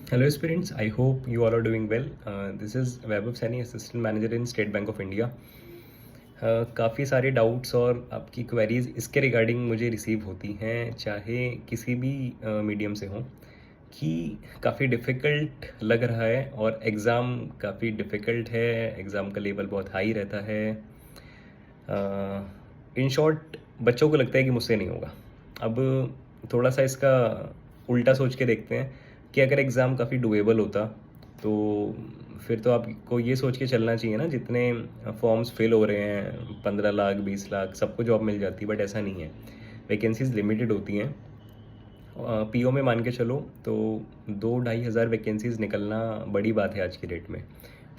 Hello aspirants, I hope you all are doing well. This is Vaibhav Saini, Assistant Manager in State Bank of India. काफ़ी सारे doubts और आपकी queries इसके regarding मुझे receive होती हैं, चाहे किसी भी मीडियम से हों, कि काफ़ी डिफ़िकल्ट लग रहा है और एग्ज़ाम काफ़ी डिफ़िकल्ट है, एग्ज़ाम का लेवल बहुत हाई रहता है। इन शॉर्ट बच्चों को लगता है कि मुझसे नहीं होगा। अब थोड़ा सा इसका उल्टा सोच के देखते हैं कि अगर एग्ज़ाम काफ़ी डूएबल होता तो फिर तो आपको ये सोच के चलना चाहिए ना, जितने फॉर्म्स फिल हो रहे हैं 15 लाख 20 लाख सबको जॉब मिल जाती, बट ऐसा नहीं है। वैकेंसीज लिमिटेड होती हैं। पीओ में मान के चलो तो 2-2.5 हज़ार वैकेंसीज निकलना बड़ी बात है आज की डेट में।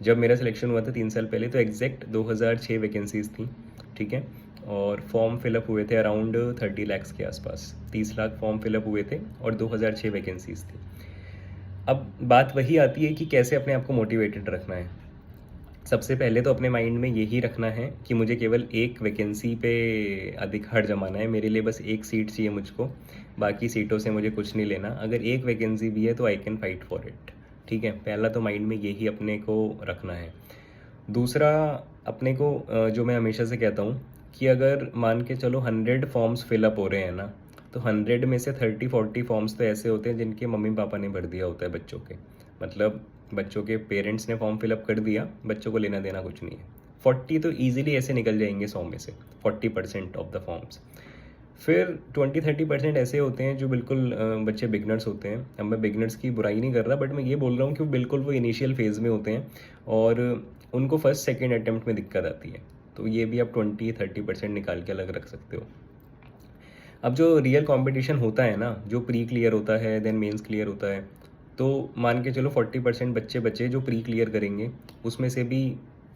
जब मेरा सिलेक्शन हुआ था 3 साल पहले तो एग्जैक्ट 2006 वैकेंसीज थी, ठीक है। और फॉर्म फिलअप हुए थे अराउंड 30 लैक्स के आसपास, 30 लाख फॉर्म फिलअप हुए थे और 2006 वैकेंसीज थी। अब बात वही आती है कि कैसे अपने आप को मोटिवेटेड रखना है। सबसे पहले तो अपने माइंड में यही रखना है कि मुझे केवल एक वैकेंसी पे अधिक हार जमाना है। मेरे लिए बस एक सीट चाहिए मुझको, बाकी सीटों से मुझे कुछ नहीं लेना। अगर एक वैकेंसी भी है तो I can fight for it, ठीक है। पहला तो माइंड में यही अपने को रखना है। दूसरा, अपने को जो मैं हमेशा से कहता हूँ कि अगर मान के चलो 100 फॉर्म्स फिलअप हो रहे हैं ना, तो 100 में से 30-40 फॉर्म्स तो ऐसे होते हैं जिनके मम्मी पापा ने भर दिया होता है बच्चों के। मतलब बच्चों के पेरेंट्स ने फॉर्म फिलअप कर दिया, बच्चों को लेना देना कुछ नहीं है। 40 तो ईजिली ऐसे निकल जाएंगे 100 में से, 40% ऑफ द फॉर्म्स। फिर 20-30% ऐसे होते हैं जो बिल्कुल बच्चे बिगनर्स होते हैं। अब मैं बिगनर्स की बुराई नहीं कर रहा, बट मैं ये बोल रहा हूँ कि वो बिल्कुल वो इनिशियल फेज़ में होते हैं और उनको फर्स्ट सेकेंड अटेम्प्ट में दिक्कत आती है। तो ये भी आप 20-30% निकाल के अलग रख सकते हो। अब जो रियल कंपटीशन होता है ना, जो प्री क्लियर होता है देन मेंस क्लियर होता है, तो मान के चलो 40% बच्चे बचे जो प्री क्लियर करेंगे, उसमें से भी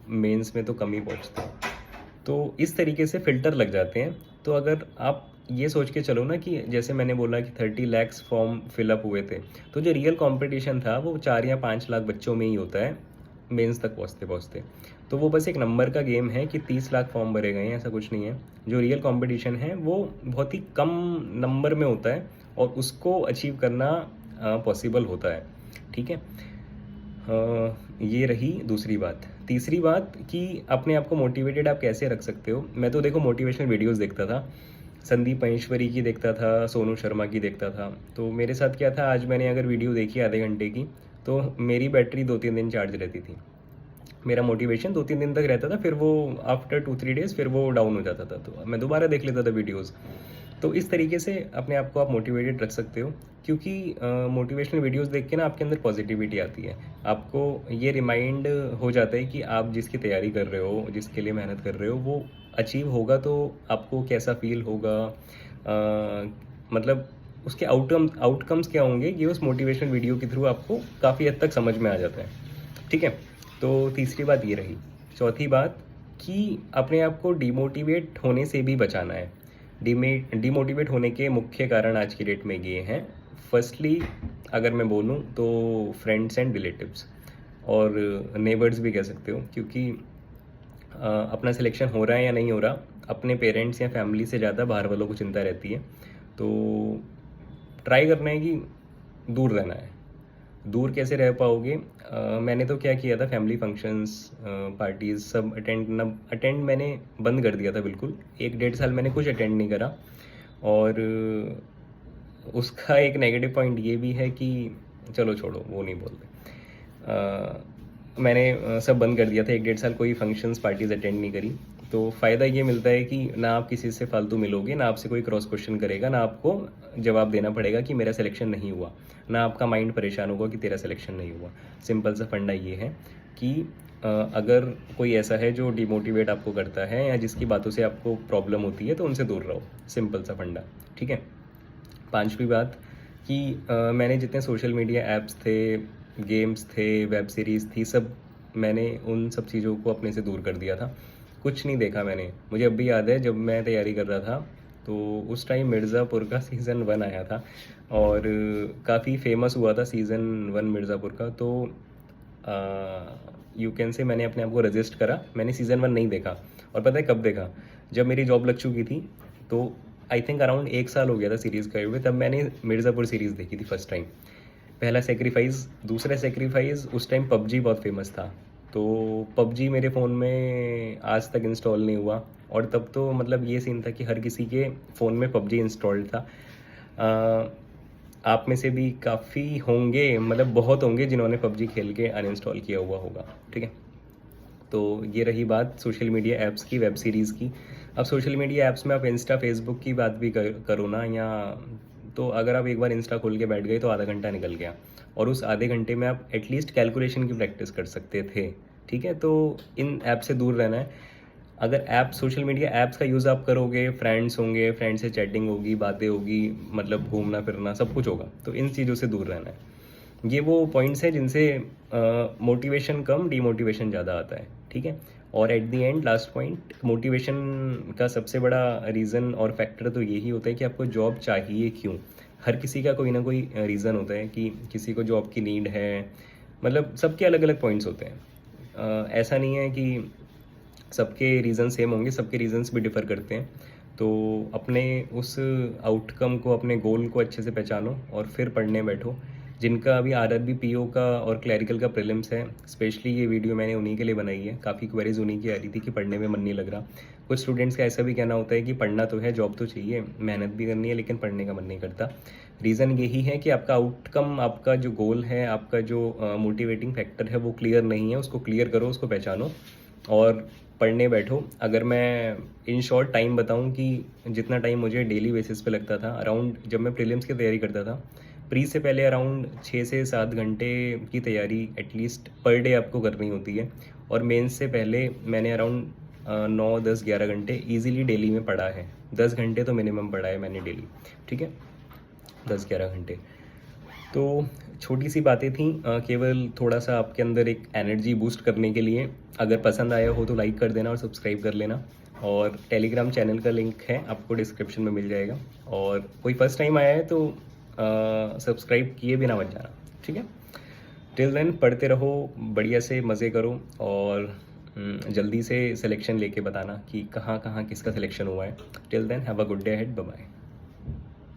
मेंस में तो कम ही पहुँचते हैं। तो इस तरीके से फ़िल्टर लग जाते हैं। तो अगर आप ये सोच के चलो ना कि जैसे मैंने बोला कि 30 लैक्स फॉर्म फिलअप हुए थे, तो जो रियल कंपटीशन था वो 4 या 5 लाख बच्चों में ही होता है मेंस तक पहुँचते पहुँचते। तो वो बस एक नंबर का गेम है कि 30 लाख फॉर्म भरे गए हैं, ऐसा कुछ नहीं है। जो रियल कंपटीशन है वो बहुत ही कम नंबर में होता है और उसको अचीव करना पॉसिबल होता है, ठीक है। ये रही दूसरी बात। तीसरी बात कि अपने आप को मोटिवेटेड आप कैसे रख सकते हो। मैं तो देखो मोटिवेशनल वीडियोस देखता था, संदीप महेश्वरी की देखता था, सोनू शर्मा की देखता था। तो मेरे साथ क्या था, आज मैंने अगर वीडियो देखी आधे घंटे की तो मेरी बैटरी 2-3 दिन चार्ज रहती थी। मेरा मोटिवेशन 2-3 दिन तक रहता था, फिर वो आफ्टर 2-3 डेज़ फिर वो डाउन हो जाता था, तो मैं दोबारा देख लेता था वीडियोज़। तो इस तरीके से अपने आप को आप मोटिवेटेड रख सकते हो, क्योंकि मोटिवेशनल वीडियोस देख के ना आपके अंदर पॉजिटिविटी आती है। आपको ये रिमाइंड हो जाता है कि आप जिसकी तैयारी कर रहे हो, जिसके लिए मेहनत कर रहे हो, वो अचीव होगा तो आपको कैसा फील होगा, मतलब उसके आउटकम्स क्या होंगे, ये उस मोटिवेशनल वीडियो के थ्रू आपको काफ़ी हद तक समझ में आ जाता है, ठीक है। तो तीसरी बात ये रही। चौथी बात कि अपने आप को डिमोटिवेट होने से भी बचाना है। डिमोटिवेट होने के मुख्य कारण आज की डेट में ये हैं। फर्स्टली अगर मैं बोलूँ तो फ्रेंड्स एंड रिलेटिव्स और नेबर्स भी कह सकते हो, क्योंकि अपना सिलेक्शन हो रहा है या नहीं हो रहा, अपने पेरेंट्स या फैमिली से ज़्यादा बाहर वालों को चिंता रहती है। तो ट्राई करना है कि दूर रहना है। दूर कैसे रह पाओगे? मैंने तो क्या किया था, फैमिली फंक्शंस पार्टीज़ सब अटेंड मैंने बंद कर दिया था बिल्कुल। 1-1.5 साल मैंने कुछ अटेंड नहीं करा। और उसका एक नेगेटिव पॉइंट ये भी है कि चलो छोड़ो, वो नहीं बोलते। मैंने सब बंद कर दिया था, 1-1.5 साल कोई फंक्शंस पार्टीज़ अटेंड नहीं करी। तो फ़ायदा ये मिलता है कि ना आप किसी से फालतू मिलोगे, ना आपसे कोई क्रॉस क्वेश्चन करेगा, ना आपको जवाब देना पड़ेगा कि मेरा सिलेक्शन नहीं हुआ, ना आपका माइंड परेशान होगा कि तेरा सिलेक्शन नहीं हुआ। सिंपल सा फंडा ये है कि अगर कोई ऐसा है जो डिमोटिवेट आपको करता है या जिसकी बातों से आपको प्रॉब्लम होती है तो उनसे दूर रहो। सिंपल सा फंडा, ठीक है। पांचवी बात कि मैंने जितने सोशल मीडिया ऐप्स थे, गेम्स थे, वेब सीरीज़ थी, सब मैंने उन सब चीज़ों को अपने से दूर कर दिया था। कुछ नहीं देखा मैंने। मुझे अब भी याद है जब मैं तैयारी कर रहा था तो उस टाइम मिर्ज़ापुर का सीज़न 1 आया था और काफ़ी फेमस हुआ था सीज़न 1 मिर्ज़ापुर का। तो यू कैन से मैंने अपने आप को रजिस्ट करा। मैंने सीज़न 1 नहीं देखा और पता है कब देखा? जब मेरी जॉब लग चुकी थी। तो आई थिंक अराउंड 1 साल हो गया था सीरीज़ गए हुए, तब मैंने मिर्ज़ापुर सीरीज़ देखी थी फर्स्ट टाइम। पहला सेक्रीफाइस। दूसरा सेक्रीफाइस, उस टाइम पबजी बहुत फेमस था, तो पबजी मेरे फ़ोन में आज तक इंस्टॉल नहीं हुआ। और तब तो मतलब ये सीन था कि हर किसी के फ़ोन में पबजी इंस्टॉल्ड था। अ, आप में से भी काफ़ी होंगे, मतलब बहुत होंगे जिन्होंने पबजी खेल के अनइंस्टॉल किया हुआ होगा, ठीक है। तो ये रही बात सोशल मीडिया ऐप्स की, वेब सीरीज़ की। अब सोशल मीडिया ऐप्स में आप इंस्टा, फेसबुक की बात भी करो ना, या तो अगर आप एक बार इंस्टा खोल के बैठ गए तो आधा घंटा निकल गया, और उस आधे घंटे में आप एटलीस्ट कैलकुलेशन की प्रैक्टिस कर सकते थे, ठीक है। तो इन ऐप से दूर रहना है। अगर ऐप, सोशल मीडिया ऐप्स का यूज़ आप करोगे, फ्रेंड्स होंगे, फ्रेंड से चैटिंग होगी, बातें होगी, मतलब घूमना फिरना सब कुछ होगा, तो इन चीज़ों से दूर रहना है। ये वो पॉइंट्स हैं जिनसे मोटिवेशन कम, डीमोटिवेशन ज़्यादा आता है, ठीक है। और at the end last point, motivation का सबसे बड़ा रीज़न और फैक्टर तो यही होता है कि आपको जॉब चाहिए क्यों। हर किसी का कोई ना कोई रीज़न होता है कि किसी को जॉब की नीड है, मतलब सबके अलग अलग पॉइंट्स होते हैं। ऐसा नहीं है कि सबके रीज़न सेम होंगे, सबके रीज़न्स भी डिफ़र करते हैं। तो अपने उस आउटकम को, अपने गोल को अच्छे से पहचानो और फिर पढ़ने बैठो। जिनका अभी आरआरबी, पीओ का और क्लैरिकल का प्रीलिम्स है, स्पेशली ये वीडियो मैंने उन्हीं के लिए बनाई है। काफ़ी क्वेरीज़ उन्हीं की आ रही थी कि पढ़ने में मन नहीं लग रहा। कुछ स्टूडेंट्स का ऐसा भी कहना होता है कि पढ़ना तो है, जॉब तो चाहिए, मेहनत भी करनी है, लेकिन पढ़ने का मन नहीं करता। रीज़न यही है कि आपका आउटकम, आपका जो गोल है, आपका जो मोटिवेटिंग फैक्टर है वो क्लियर नहीं है। उसको क्लियर करो, उसको पहचानो और पढ़ने बैठो। अगर मैं इन शॉर्ट टाइम बताऊं कि जितना टाइम मुझे डेली बेसिस पे लगता था, अराउंड, जब मैं प्रीलिम्स की तैयारी करता था, प्री से पहले अराउंड 6 से 7 घंटे की तैयारी एटलीस्ट पर डे आपको करनी होती है। और मेंस से पहले मैंने अराउंड 9, 10, 11 घंटे ईजिली डेली में पढ़ा है। 10 घंटे तो मिनिमम पढ़ा है मैंने डेली, ठीक है, 10-11 घंटे। तो छोटी सी बातें थी, केवल थोड़ा सा आपके अंदर एक एनर्जी बूस्ट करने के लिए। अगर पसंद आया हो तो लाइक कर देना और सब्सक्राइब कर लेना। और टेलीग्राम चैनल का लिंक है, आपको डिस्क्रिप्शन में मिल जाएगा। और कोई फर्स्ट टाइम आया है तो सब्सक्राइब किए बिना मत जाना, ठीक है। टिल देन पढ़ते रहो, बढ़िया से मज़े करो, और जल्दी से सिलेक्शन लेके बताना कि कहाँ कहाँ किसका सिलेक्शन हुआ है। Till then have a good day ahead, bye bye.